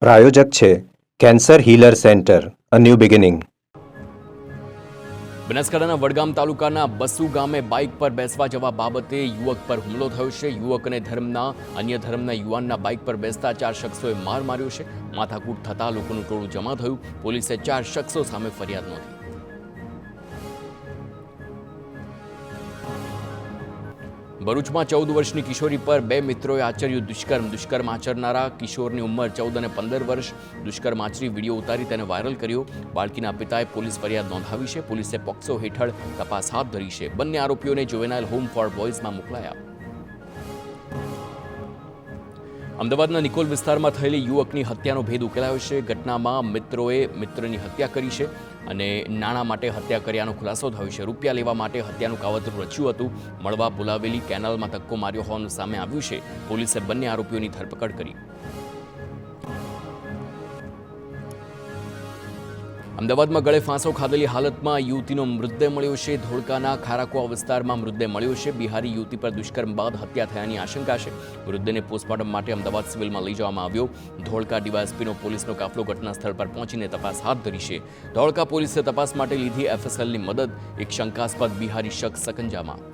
પ્રાયોજક છે cancer healer centre a new beginning. બનાસકાંઠાના વડગામ તાલુકાના બસુ ગામે બાઇક પર બેસવા જવા બાબતે યુવક પર હુમલો થયો છે. યુવક અને અન્ય ધર્મના યુવાનના બાઇક પર બેસતા 4 શખ્સોએ માર માર્યો છે. માથાકૂટ થતા લોકોનું ટોળું જમા થયું. પોલીસે 4 શખ્સો સામે ફરિયાદ નોંધી. ભરૂચમાં 14 વર્ષની કિશોરી પર 2 મિત્રોએ આચર્યું દુષ્કર્મ. દુષ્કર્મ આચરનારા કિશોરની ઉંમર 14 અને 15 વર્ષ. દુષ્કર્મ આચરી વિડીયો ઉતારી તેને વાયરલ કર્યો. બાળકીના પિતાએ પોલીસ ફરિયાદ નોંધાવી છે. પોલીસે પોક્સો હેઠળ તપાસ હાથ ધરી છે. બંને આરોપીઓને જુવેનાઇલ હોમ ફોર બોયઝમાં મોકલાયા. અમદાવાદના નિકોલ વિસ્તારમાં થયેલી યુવકની હત્યાનો ભેદ ઉકેલાયો છે. ઘટનામાં મિત્રોએ મિત્રની હત્યા કરી છે અને નાણાં માટે હત્યા કર્યાનો ખુલાસો થયો છે. રૂપિયા લેવા માટે હત્યાનું કાવતરું રચ્યું હતું. મળવા બોલાવેલી કેનાલમાં ધક્કો માર્યો હોવાનું સામે આવ્યું છે. પોલીસે બંને આરોપીઓની ધરપકડ કરી. અમદાવાદમાં ગળે ફાંસો ખાધેલી હાલતમાં યુવતીનો મૃતદેહ મળ્યો છે. ધોળકાના ખારાકુવા વિસ્તારમાં મૃતદેહ મળ્યો છે. બિહારી યુવતી પર દુષ્કર્મ બાદ હત્યા થયાની આશંકા છે. મૃતદેહને પોસ્ટમોર્ટમ માટે અમદાવાદ સિવિલમાં લઈ જવામાં આવ્યો. ધોળકા ડીવાયએસપીનો પોલીસનો કાફલો ઘટના સ્થળ પર પહોંચીને તપાસ હાથ ધરી છે. ધોળકા પોલીસે તપાસ માટે લીધી એફએસએલની મદદ. એક શંકાસ્પદ બિહારી શખ્સ સકંજામાં.